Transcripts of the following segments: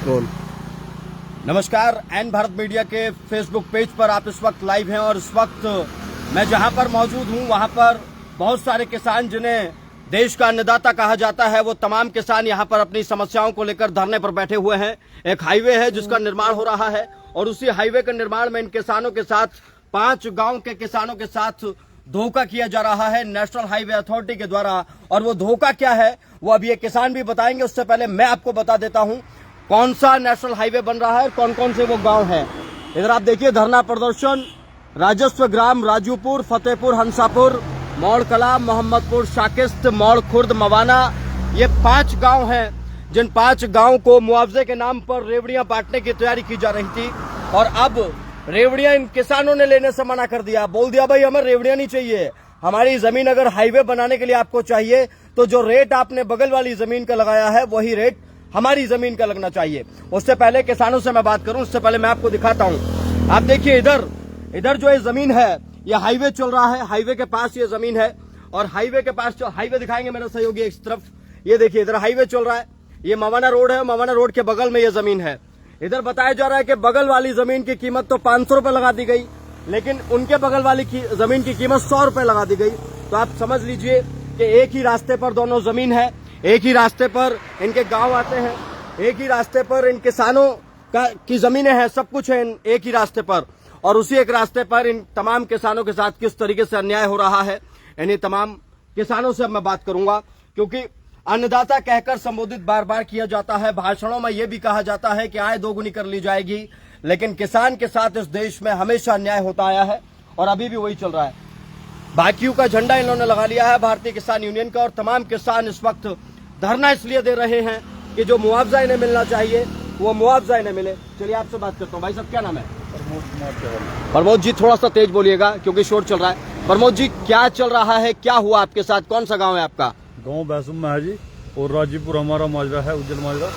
Role. नमस्कार, N Bharat media के Facebook page पर आप इस वक्त लाइव हैं और इस वक्त मैं जहां पर मौजूद हूं वहां पर बहुत सारे किसान जिन्हें देश का अन्नदाता कहा जाता है वो तमाम किसान यहां पर अपनी समस्याओं को लेकर धरने पर बैठे हुए हैं। एक हाईवे है जिसका निर्माण हो रहा है और उसी हाईवे के निर्माण में इन किसानों के साथ 5 गांव के किसानों के साथ धोखा किया जा रहा है नेशनल हाईवे अथॉरिटी के द्वारा। और वो धोखा क्या है वो अब ये किसान भी बताएंगे। उससे पहले मैं आपको बता देता हूं कौन सा नेशनल हाईवे बन रहा है, कौन कौन से वो गांव हैं। इधर आप देखिए धरना प्रदर्शन राजस्व ग्राम राजूपुर, फतेहपुर, हंसापुर, मौड़ कला, मोहम्मदपुर, शाकिस्त, मौड़ खुर्द, मवाना, ये 5 गांव हैं जिन 5 गांव को मुआवजे के नाम पर रेवड़ियां बांटने की तैयारी की जा रही थी और अब रेवड़ियां इन किसानों ने लेने से मना कर दिया। बोल दिया भाई हमें रेवड़ियां नहीं चाहिए, हमारी जमीन अगर हाईवे बनाने के लिए आपको चाहिए तो जो रेट आपने बगल वाली जमीन का लगाया है वही रेट हमारी जमीन का लगना चाहिए। उससे पहले किसानों से मैं बात करूं उससे पहले मैं आपको दिखाता हूं। आप देखिए इधर जो ये जमीन है ये हाईवे चल रहा है, हाईवे के पास ये जमीन है और हाईवे के पास जो हाईवे दिखाएंगे मेरे सहयोगी इस तरफ, ये देखिए इधर हाईवे चल रहा है, ये मवाना रोड है, मवाना रोड के बगल में ये जमीन है। इधर बताया जा रहा है कि बगल वाली जमीन की कीमत तो 500 रुपए लगा दी गई लेकिन उनके बगल वाली जमीन की कीमत 100 रुपए लगा दी गई। तो आप समझ लीजिए कि एक ही रास्ते पर दोनों जमीन है, एक ही रास्ते पर इनके गांव आते हैं, एक ही रास्ते पर इन किसानों की जमीनें हैं, सब कुछ है एक ही रास्ते पर। और उसी एक रास्ते पर इन तमाम किसानों के साथ किस तरीके से अन्याय हो रहा है इन्हीं तमाम किसानों से अब मैं बात करूंगा, क्योंकि अन्नदाता कहकर संबोधित बार बार किया जाता है, भाषणों में यह भी कहा जाता है कि आय दोगुनी कर ली जाएगी, लेकिन किसान के साथ इस देश में हमेशा अन्याय होता आया है और अभी भी वही चल रहा है। बाकियों का झंडा इन्होंने लगा लिया है भारतीय किसान यूनियन का और तमाम किसान इस वक्त धरना इसलिए दे रहे हैं कि जो मुआवजा इन्हें मिलना चाहिए वो मुआवजा इन्हें मिले। चलिए आपसे बात करता हूँ। भाई साहब क्या नाम है? प्रमोद जी, थोड़ा सा तेज बोलिएगा क्योंकि शोर चल रहा है। प्रमोद जी क्या चल रहा है, क्या हुआ आपके साथ, कौन सा गांव है आपका? गांव बैसुम में है जी और राजीपुर हमारा माजरा है, उज्जैल माजरा।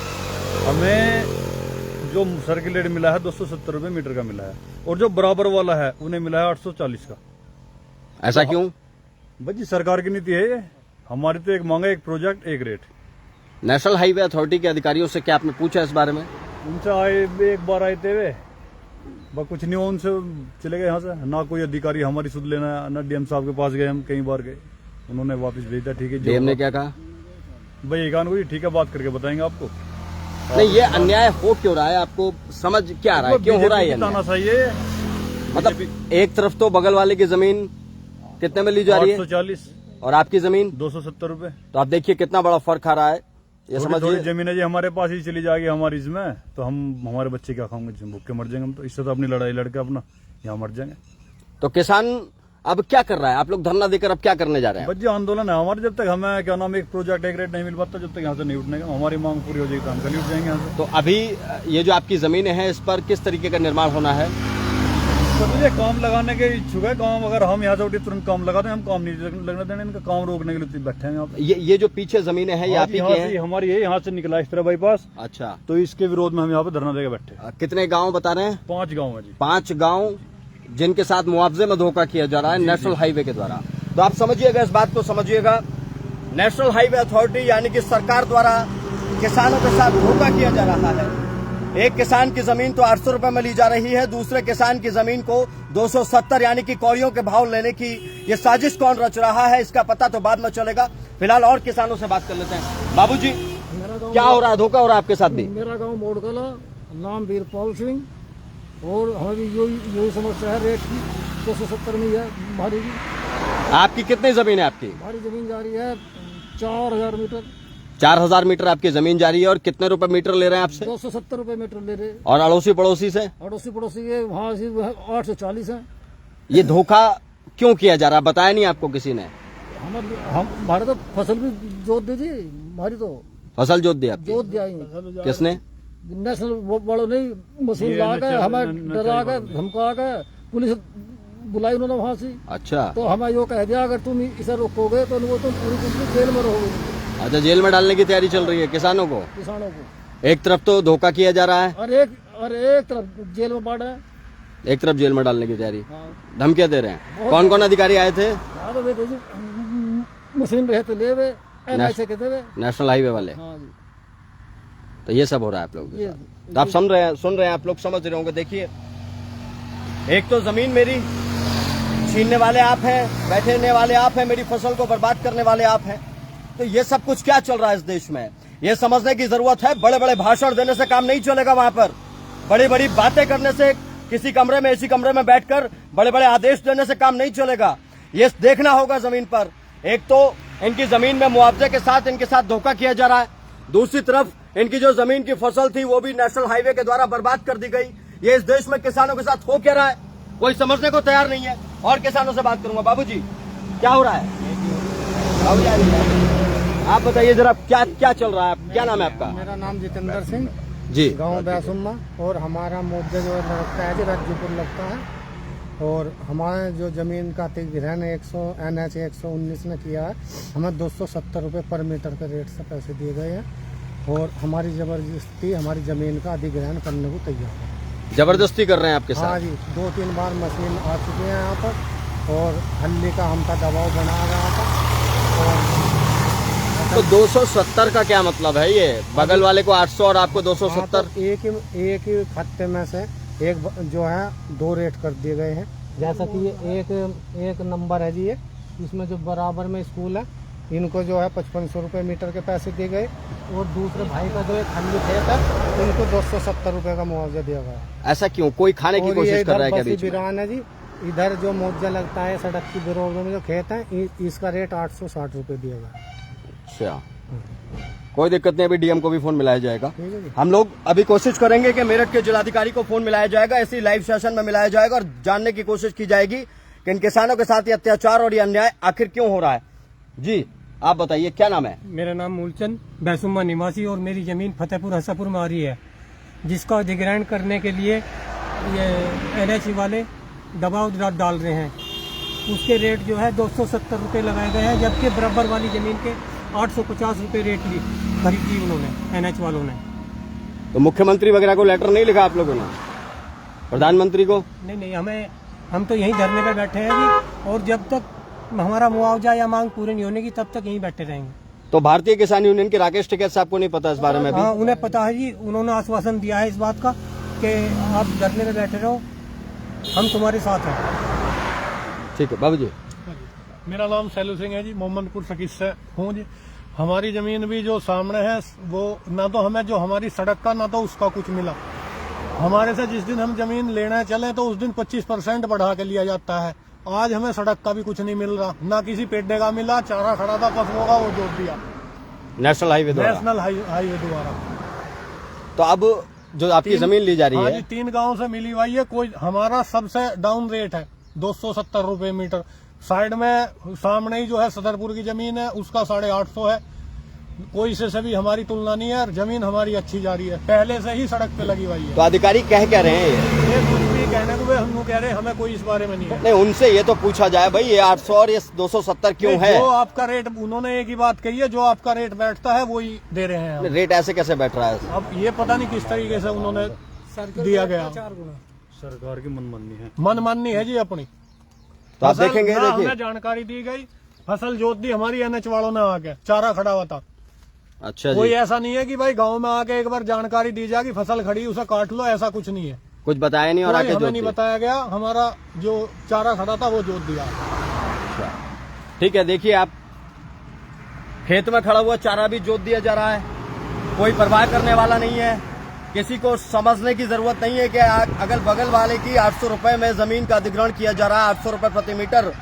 हमें जो सर्किल रेट मिला है 270 रुपए मीटर का मिला है और जो बराबर वाला है उन्हें मिला है 840 का। ऐसा क्यों? भाई जी सरकार की नीति है ये, हमारी तो एक मांग है, एक प्रोजेक्ट एक रेट। नेशनल हाईवे अथॉरिटी के अधिकारियों से क्या आपने पूछा इस बारे में? उनसे आए एक बार आए थे वे, बस कुछ नहीं, उनसे चले गए यहाँ से। ना कोई अधिकारी हमारी सुध लेना, ना डीएम साहब के पास गए, हम कई बार गए, उन्होंने वापस भेज दिया। ठीक है, डीएम ने क्या कहा? भाई एक को ठीक है बात करके बताएंगे आपको। नहीं, ये अन्याय हो क्यों रहा है, आपको समझ क्या आ रहा है, क्यों हो रहा है? मतलब एक तरफ तो बगल वाले की जमीन कितने में ली जा रही है? 840 और आपकी जमीन 270 रुपए। तो आप देखिए कितना बड़ा फर्क आ रहा है। ये समझिए जमीन है जी हमारे पास ही चली जाएगी हमारी, इसमें तो हम हमारे बच्चे क्या खाएंगे, भूख के मर जाएंगे हम तो। इससे तो अपनी लड़ाई लड़के अपना यहाँ मर जाएंगे। तो किसान अब क्या कर रहा है? आप लोग धरना देकर अब क्या करने जा रहे हैं? बच्चे आंदोलन है हमारे, जब तक हमें क्या नाम एक प्रोजेक्ट एक रेट नहीं मिल पाता जब तक यहाँ से नहीं उठने का। हमारी मांग पूरी हो जाएगी तो हम कल उठ जाएंगे यहाँ से। तो अभी ये जो आपकी जमीन है इस पर किस तरीके का निर्माण होना है? तो मुझे काम लगाने के इच्छुक है। काम अगर हम यहाँ से उठे तुरंत काम लगा दें, हम काम नहीं लगने देने, इनका काम रोकने के लिए बैठे हैं यहाँ पे। ये जो पीछे जमीनें हैं ये आप ही की हैं? हमारी है, यहाँ से निकला इस तरह बाईपास। अच्छा, तो इसके विरोध में हम यहाँ पे धरना देकर बैठे। कितने गाँव बता रहे हैं? 5 गाँव है जी। 5 गाँव जिनके साथ मुआवजे में धोखा किया जा रहा है नेशनल हाईवे के द्वारा। तो आप समझिएगा, इस बात को समझिएगा, नेशनल हाईवे अथॉरिटी यानी कि सरकार द्वारा किसानों के साथ धोखा किया जा रहा है। एक किसान की जमीन तो 800 रुपए में ली जा रही है, दूसरे किसान की जमीन को 270 यानी कि कौड़ियों के भाव लेने की ये साजिश कौन रच रहा है इसका पता तो बाद में चलेगा। फिलहाल और किसानों से बात कर लेते हैं। बाबूजी क्या हो रहा है, धोखा हो रहा है आपके साथ भी? मेरा गांव मोड़कला, नाम वीरपाल सिंह, और हमारी यही समस्या है, रेट की 270 में है हमारी। आपकी कितनी जमीन है? आपकी हमारी जमीन जा रही है 4000 मीटर। 4000 मीटर आपकी जमीन जा रही है और कितने रुपए मीटर ले रहे हैं आपसे? 270 रुपए मीटर ले रहे। और अड़ोसी पड़ोसी से? अड़ोसी पड़ोसी ये वहाँ से 840 है। ये धोखा क्यों किया जा रहा है, बताया नहीं आपको किसी ने? हमारे तो फसल भी जोत दीजिए, हमारी तो फसल जोत दी आपकी? जोत दिया। किसने? नेशनल बड़ों ने मशीन ला के हमें डरा के धमका के पुलिस बुलाई उन्होंने वहाँ से। अच्छा, तो हमें यो कह दिया अगर तुम इसे रोकोगे तो वो तुम पूरी जेल में रहोगे। अच्छा, जेल में डालने की तैयारी चल रही है किसानों को? एक तरफ तो धोखा किया जा रहा है और एक तरफ जेल में बांट है, एक तरफ जेल में डालने की तैयारी, धमकियां दे रहे हैं। कौन कौन अधिकारी आए थे? मशीन रहे थे ले वे, NIC के थे वे, नेशनल हाईवे वाले। हाँ जी। तो ये सब हो रहा है आप लोगों के ये- साथ। तो आप सुन रहे हैं आप लोग समझ रहे होंगे। देखिए, एक तो जमीन मेरी छीनने वाले आप हैं, बैठने वाले आप हैं, मेरी फसल को बर्बाद करने वाले आप हैं। तो ये सब कुछ क्या चल रहा है इस देश में, ये समझने की जरूरत है। बड़े बड़े भाषण देने से काम नहीं चलेगा। वहां पर बड़ी बड़ी बातें करने से, किसी कमरे में एसी कमरे में बैठकर बड़े बड़े आदेश देने से काम नहीं चलेगा। ये देखना होगा जमीन पर। एक तो इनकी जमीन में मुआवजे के साथ इनके साथ धोखा किया जा रहा है, दूसरी तरफ इनकी जो जमीन की फसल थी वो भी नेशनल हाईवे के द्वारा बर्बाद कर दी गई। ये इस देश में किसानों के साथ हो क्या रहा है, कोई समझने को तैयार नहीं है। और किसानों से बात करूंगा। बाबूजी, क्या हो रहा है? आप बताइए जरा, क्या चल रहा है? क्या नाम है आपका? मेरा नाम जितेंद्र सिंह, जी, गांव बैसुम्मा, और हमारा मुआवजा जो लगता है जी राज्यपुर लगता है। और हमारे जो जमीन का अधिग्रहण NH 119 ने किया है, हमें 270 रुपये पर मीटर के रेट से पैसे दिए गए हैं। और हमारी जबरदस्ती हमारी जमीन का अधिग्रहण करने को तैयार है। जबरदस्ती कर रहे हैं आपके हाँ साथ? जी, 2-3 बार मशीन आ चुकी है यहाँ पर, और हल्ले का हम पर दबाव बना रहा था। और तो 270 का क्या मतलब है? ये बगल वाले को 800 और आपको 270? हाँ, तो एक ही खत्ते में से एक जो है 2 रेट कर दिए गए हैं। जैसा कि ये एक नंबर है जी, ये इसमें जो बराबर में स्कूल है, इनको जो है 5500 रुपये मीटर के पैसे दिए गए। और दूसरे भाई का जो एक खंडी खेत है, उनको 270 रुपये का मुआवजा दिया गया। ऐसा क्यों? कोई खाने की और ये कोशिश कर इधर रहा है क्या बसी बीच में? बिरान है जी, इधर जो मुआवजा लगता है सड़क की बिरोड में जो खेत है, इसका रेट 860 रुपये दिया गया। अच्छा, कोई दिक्कत नहीं, अभी डीएम को भी फोन मिलाया जाएगा। ठीक है जी। हम लोग अभी कोशिश करेंगे कि मेरठ के जिलाधिकारी को फोन मिलाया जाएगा, ऐसी लाइव सेशन में मिलाया जाएगा और जानने की कोशिश की जाएगी कि इन किसानों के साथ ये अत्याचार और ये अन्याय आखिर क्यों हो रहा है। जी, आप बताइए, क्या नाम है? मेरा नाम मूलचंद, बैसुम्मा निवासी, और मेरी जमीन फतेहपुर हसापुर में आ रही है, जिसका अधिग्रहण करने के लिए ये NH वाले दबाव डाल रहे हैं। उसके रेट जो है 270 रुपये लगाए गए हैं, जबकि बराबर वाली जमीन के 850 रुपये रेट खरीद ली उन्होंने, NH वालों ने। तो मुख्यमंत्री वगैरह को लेटर नहीं लिखा आप लोगों ने? प्रधानमंत्री को? नहीं, हम तो यहीं धरने पे बैठे हैं जी, और जब तक हमारा मुआवजा या मांग पूरी नहीं होने की तब तक यहीं बैठे रहेंगे। तो भारतीय किसान यूनियन के राकेश टिकैत साहब को नहीं पता इस बारे में अभी? हाँ, उन्हें पता है जी, उन्होंने आश्वासन दिया है इस बात का कि आप धरने में बैठे रहो, हम तुम्हारे साथ हैं। ठीक है बाबूजी। मेरा नाम सैलू सिंह है जी, मोहम्मदपुर सकीस से हूँ जी। हमारी जमीन भी जो सामने है, वो ना तो हमें जो हमारी सड़क का ना तो उसका कुछ मिला। हमारे से जिस दिन हम जमीन लेने चले तो उस दिन 25% बढ़ा के लिया जाता है। आज हमें सड़क का भी कुछ नहीं मिल रहा, ना किसी पेड्डे का मिला। चारा खड़ा था पशुओं का, वो जोड़ दिया नेशनल हाईवे द्वारा? नेशनल हाईवे द्वारा। तो अब जो आपकी जमीन ली जा रही हाँ है? जी, 3 गांव से मिली हुई है। कोई हमारा सबसे डाउन रेट है 270 रुपये मीटर। साइड में सामने ही जो है सदरपुर की जमीन है, उसका 850 है। कोई से भी हमारी तुलना नहीं है, और जमीन हमारी अच्छी जा रही है, पहले से ही सड़क पे लगी हुई है। तो अधिकारी कह रहे हैं ये कुछ भी कहने को हम लोग कह रहे हैं, हमें कोई इस बारे में नहीं है। नहीं, उनसे ये तो पूछा जाए भाई, ये 800 और ये 270 क्यों है? जो आपका रेट, उन्होंने एक ही बात कही है, जो आपका रेट बैठता है वो ही दे रहे हैं हम। रेट ऐसे कैसे बैठ रहा है? अब ये पता नहीं किस तरीके से उन्होंने दिया गया। सरकार की मनमानी है। मनमानी है जी अपनी। तो आप फसल देखेंगे, ना देखिए। हमें जानकारी दी गई, फसल जोत दी हमारी NH वालों ने आके, चारा खड़ा हुआ था। अच्छा कोई जी, ऐसा नहीं है कि भाई गांव में आके एक बार जानकारी दी जाएगी फसल खड़ी उसे काट लो, ऐसा कुछ नहीं है। कुछ बताया नहीं और कोई आके हमें जोत नहीं दिया। बताया गया, हमारा जो चारा खड़ा था वो जोत दिया। ठीक है, देखिए आप, खेत में खड़ा हुआ चारा भी जोत दिया जा रहा है, कोई परवाह करने वाला नहीं है। किसी को समझने की जरूरत नहीं है कि अगल बगल वाले की 800 रुपए में जमीन का अधिग्रहण किया जा रहा है, 800 रुपए प्रति मीटर,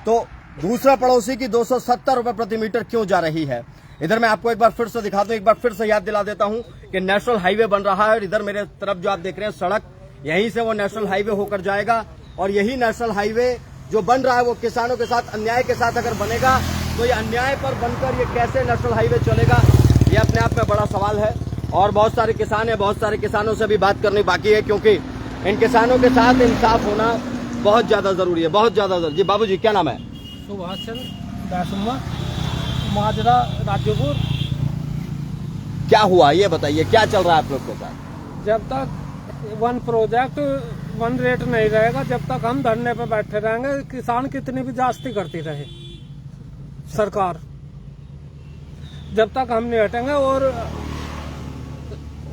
तो दूसरा पड़ोसी की 270 रुपए प्रति मीटर क्यों जा रही है? इधर मैं आपको एक बार फिर से दिखा दूं, एक बार फिर से याद दिला देता हूं कि नेशनल हाईवे बन रहा है, और इधर मेरे तरफ जो आप देख रहे हैं सड़क, यहीं से वो नेशनल हाईवे होकर जाएगा। और यही नेशनल हाईवे जो बन रहा है वो किसानों के साथ अन्याय के साथ अगर बनेगा, तो ये अन्याय पर बनकर ये कैसे नेशनल हाईवे चलेगा, ये अपने आप में बड़ा सवाल है। और बहुत सारे किसान हैं, बहुत सारे किसानों से भी बात करनी बाकी है, क्योंकि इन किसानों के साथ इंसाफ होना बहुत ज्यादा जरूरी है, बहुत ज्यादा जरूरी। जी बाबूजी, क्या नाम है? सुभाष चंद्र बैसुम्मा, माजरा राज्यपुर। क्या हुआ ये बताइए, क्या चल रहा है आप लोग के साथ? जब तक वन प्रोजेक्ट वन रेट नहीं रहेगा, जब तक हम धरने पे बैठे रहेंगे, किसान कितनी भी जास्ती करती रहे सरकार, जब तक हम नहीं हटेंगे। और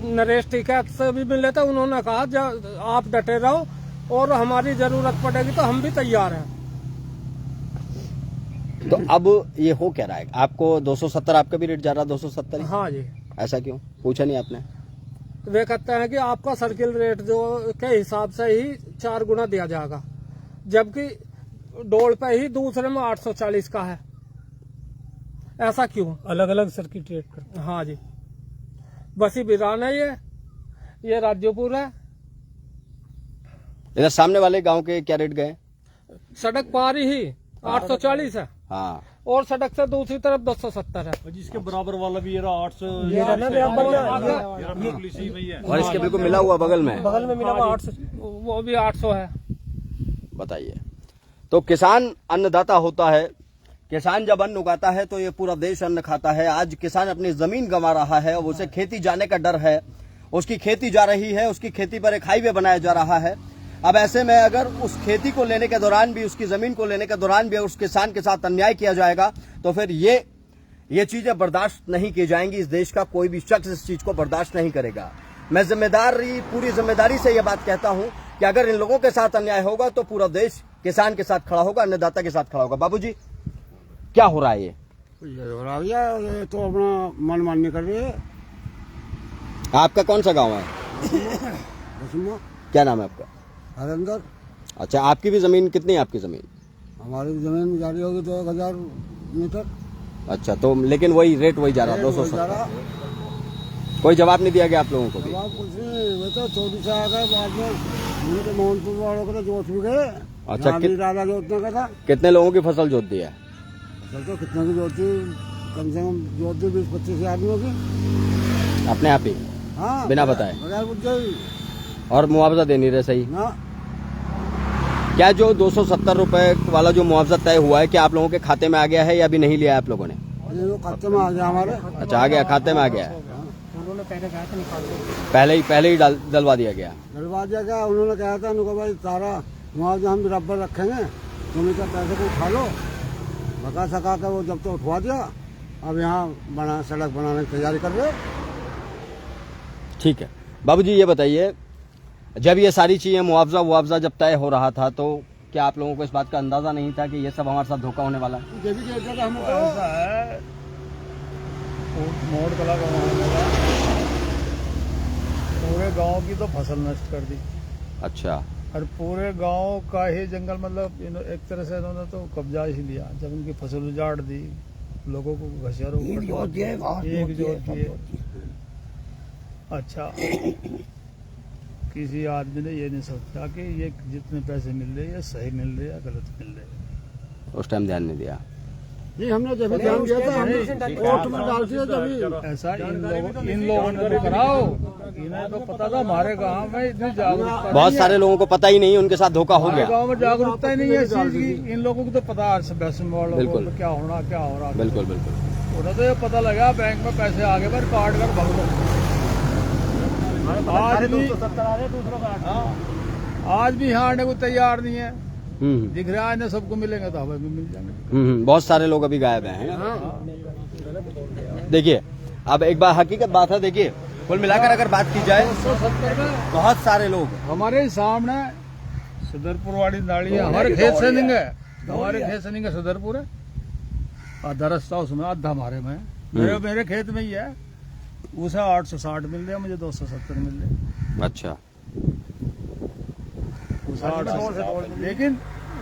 नरेश टीका से भी मिले थे, उन्होंने कहा आप डटे रहो और हमारी जरूरत पड़ेगी तो हम भी तैयार हैं। तो अब ये हो क्या रहा है? आपको 270 आपका भी रेट जा रहा है 270? हाँ जी। ऐसा क्यों? पूछा नहीं आपने? वे कहते हैं कि आपका सर्किल रेट जो के हिसाब से ही 4 गुना दिया जाएगा, जबकि डोल पे ही दूसरे में 840 का है। ऐसा क्यों? अलग अलग सर्किट रेट करते हैं। हाँ जी। बसी बिरान है, ये राज्यपुर है। इधर सामने वाले गांव के क्या रेट गए? सड़क पार ही 840 है। हाँ, और सड़क से दूसरी तरफ 270 है। जिसके बराबर वाला भी ये रहा 800, और इसके बिल्कुल मिला हुआ बगल में बगल में मिला हुआ 800, वो भी 800 है। बताइए। तो किसान अन्नदाता होता है। किसान जब अन्न उगाता है तो ये पूरा देश अन्न खाता है। आज किसान अपनी जमीन गंवा रहा है, अब उसे खेती जाने का डर है। उसकी खेती जा रही है, उसकी खेती पर एक हाईवे बनाया जा रहा है। अब ऐसे में अगर उस खेती को लेने के दौरान भी, उसकी जमीन को लेने के दौरान भी उस किसान के साथ अन्याय किया जाएगा तो फिर ये चीजें बर्दाश्त नहीं की जाएंगी। इस देश का कोई भी शख्स इस चीज को बर्दाश्त नहीं करेगा। मैं पूरी जिम्मेदारी से यह बात कहता हूं कि अगर इन लोगों के साथ अन्याय होगा तो पूरा देश किसान के साथ खड़ा होगा, अन्नदाता के साथ खड़ा होगा। बाबूजी, क्या हो रहा है? ये हो रहा है, ये तो अपना मनमानी कर रही है। आपका कौन सा गांव है? क्या नाम है आपका? हरिंदर। अच्छा, आपकी भी जमीन कितनी है? आपकी जमीन? हमारी जमीन जारी होगी तो 1000 मीटर। अच्छा, तो लेकिन वही रेट वही जा रहा है 270। कोई जवाब नहीं दिया गया आप लोगों को भी? जवाब कुछ नहीं, वो तो 24 से आ गए बाद में। उनके मोहनपुर वालों को तो जोत भी गए। अच्छा, राजा जोतने का था। कितने लोगों की फसल जोत दी है? फसल तो कितने की जोती, कम से कम जोती 20-25 आदमियों की। अपने आप ही? हाँ, बिना बताए? बगैर बुझे। और मुआवजा दे नहीं रहे? सही। ना, क्या जो 270 रुपए वाला जो मुआवजा तय हुआ है, क्या आप लोगों के खाते में आ गया है या अभी नहीं लिया है आप लोगों ने? ये तो खाते में आ गया हमारे। अच्छा, आ गया, खाते में आ गया है। उन्होंने पहले कहा था निकाल दो। पहले ही डलवा दिया गया। डलवा दिया गया। उन्होंने कहा था उनको, भाई सारा मुआवजा हम बराबर रखेंगे, तुम इसका पैसे को उठा लो। बका सका कर वो जब तो उठवा दिया। अब यहाँ सड़क बनाने की तैयारी कर रहे। ठीक है बाबूजी, ये बताइए, जब ये सारी चीजें मुआवजा जब तय हो रहा था तो क्या आप लोगों को इस बात का अंदाजा नहीं था कि ये सब हमारे साथ धोखा होने वाला है? ऐसा है, मोड़ कला पूरे गांव की तो फसल नष्ट कर दी। अच्छा। और पूरे गांव का ही जंगल, मतलब एक तरह से इन्होंने तो कब्जा ही लिया। जब उनकी फसल उजाड़ दी, लोगों को घसियारों एक जोत दिए। अच्छा, किसी आदमी ने ये नहीं सोचा कि ये जितने पैसे मिल रहे हैं ये सही मिल रहे या गलत मिल रहे हैं। उस टाइम ध्यान नहीं दिया। जी, हमने जब ध्यान दिया था, हमने कोर्ट में डाल दिया जब। ऐसा इन लोगों ने भी कराओ। इन्हें तो पता था हमारे गांव में इतनी जागरूकता। बहुत सारे लोगों को पता ही नहीं, उनके साथ धोखा हो गया। गांव में जागरूकता ही नहीं है इस चीज की। इन लोगों को तो पता है बैसन वालों बिल्कुल। को क्या हो रहा। बिल्कुल बिल्कुल। उन्हें तो ये पता लगा बैंक में पैसे आगे पर काट कर भग लो। आज भी यहाँ आने को तैयार नहीं है। दिख रहा है ना, सबको मिलेंगे तो हमें भी मिल जाएंगे। बहुत सारे लोग अभी गायब हैं। देखिए, अब एक बार हकीकत बात है। देखिए, कुल मिलाकर अगर बात की जाए, बहुत सारे लोग हमारे सामने सदरपुर वाली नाली है। हमारे खेत से नहीं है, सदरपुर है। आधा रास्ता उसमें, आधा हमारे में। मेरे खेत में ही है। उसे 860 मिल रहा है, मुझे 270 मिल रहे। अच्छा। लेकिन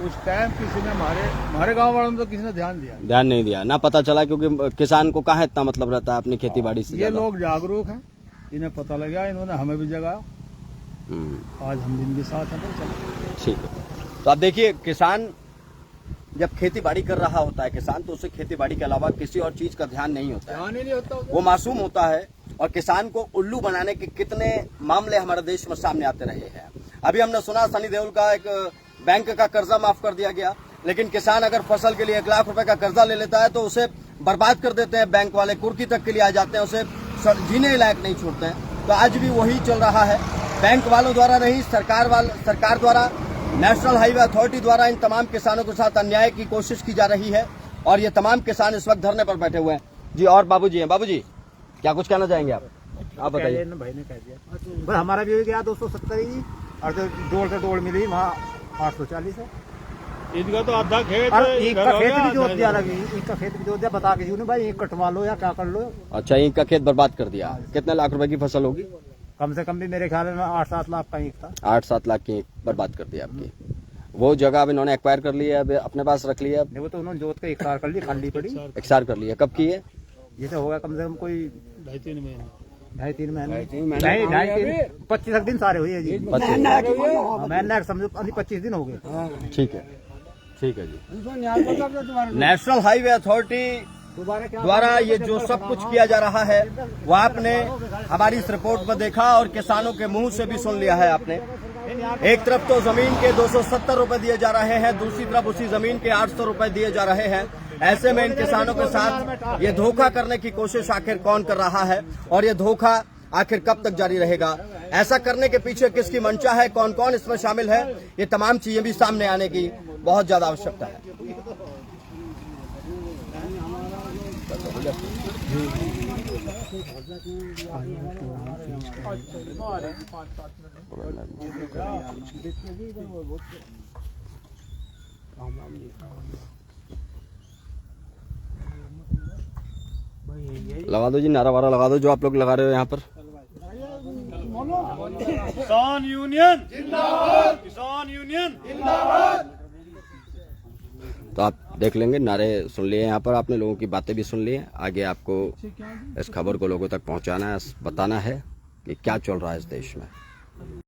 उस टाइम किसी ने हमारे गांव वालों ने तो किसी ने ध्यान नहीं दिया, ना पता चला, क्योंकि किसान को कहाँ इतना मतलब रहता है अपनी खेती बाड़ी से। ये लोग जागरूक हैं, इन्हें पता लगा, इन्होंने हमें भी जगाया। आज हम भी इनके साथ हैं। ठीक है। तो आप देखिए, किसान जब खेती बाड़ी कर रहा होता है किसान, तो उसे खेती बाड़ी के अलावा किसी और चीज का ध्यान नहीं होता है। वो मासूम होता है। और किसान को उल्लू बनाने के कितने मामले हमारे देश में सामने आते रहे हैं। अभी हमने सुना सनी देओल का एक बैंक का कर्जा माफ कर दिया गया, लेकिन किसान अगर फसल के लिए 1 लाख रुपए का कर्जा ले लेता है तो उसे बर्बाद कर देते हैं बैंक वाले। कुर्की तक के लिए आ जाते हैं, उसे जीने लायक नहीं छोड़ते हैं। तो आज भी वही चल रहा है। बैंक वालों द्वारा नहीं, सरकार द्वारा, नेशनल हाईवे अथॉरिटी द्वारा इन तमाम किसानों के साथ अन्याय की कोशिश की जा रही है। और ये तमाम किसान इस वक्त धरने पर बैठे हुए हैं। जी, और बाबूजी हैं। बाबूजी, क्या कुछ कहना चाहेंगे आप? आप बताइए। भाई ने कह दिया बस हमारा भी हो गया 270 ही, और जो दौड़ मिली वहाँ 840 है। ईदगाह तो आधा खेत और ईद का खेत भी जोत दिया लगी, ईद का खेत भी जोत दिया, बता के जीवन भाई ईद कटवा लो या क्या कर लो। अच्छा, ईंट का खेत बर्बाद कर दिया। कितने लाख रुपए की फसल होगी? कम से कम भी मेरे ख्याल में 8-7 लाख का ईद था। 8-7 लाख की बर्बाद कर दिया आपकी। वो जगह अब इन्होंने एक्वायर कर ली है, अब अपने पास रख लिया, नहीं वो तो उन्होंने जोत के इकरार कर ली, खाली पड़ी। एक्सार कर लिया। कब की है? ये तो होगा कम से कम कोई 2.5-3 महीने। 2.5-3 महीने नहीं, 2.5-3 25 दिन सारे हुए हैं जी। मैं समझो 25 दिन हो गए। ठीक है, ठीक है जी। नेशनल हाईवे अथॉरिटी द्वारा ये जो सब कुछ किया जा रहा है वो आपने हमारी इस रिपोर्ट में देखा और किसानों के मुंह से भी सुन लिया है आपने। एक तरफ तो जमीन के 270 रुपए दिए जा रहे हैं, दूसरी तरफ उसी जमीन के 800 रुपए दिए जा रहे हैं। ऐसे में इन किसानों के साथ ये धोखा करने की कोशिश आखिर कौन कर रहा है और ये धोखा आखिर कब तक जारी रहेगा? ऐसा करने के पीछे किसकी मंशा है, कौन कौन इसमें शामिल है, ये तमाम चीजें भी सामने आने की बहुत ज्यादा आवश्यकता है। लगा दो जी, नारा वारा लगा दो जो आप लोग लगा रहे हो यहाँ पर। किसान यूनियन जिंदाबाद, किसान यूनियन जिंदाबाद। तो आप देख लेंगे, नारे सुन लिए यहाँ पर आपने, लोगों की बातें भी सुन ली हैं। आगे आपको इस खबर को लोगों तक पहुँचाना है, बताना है कि क्या चल रहा है इस देश में।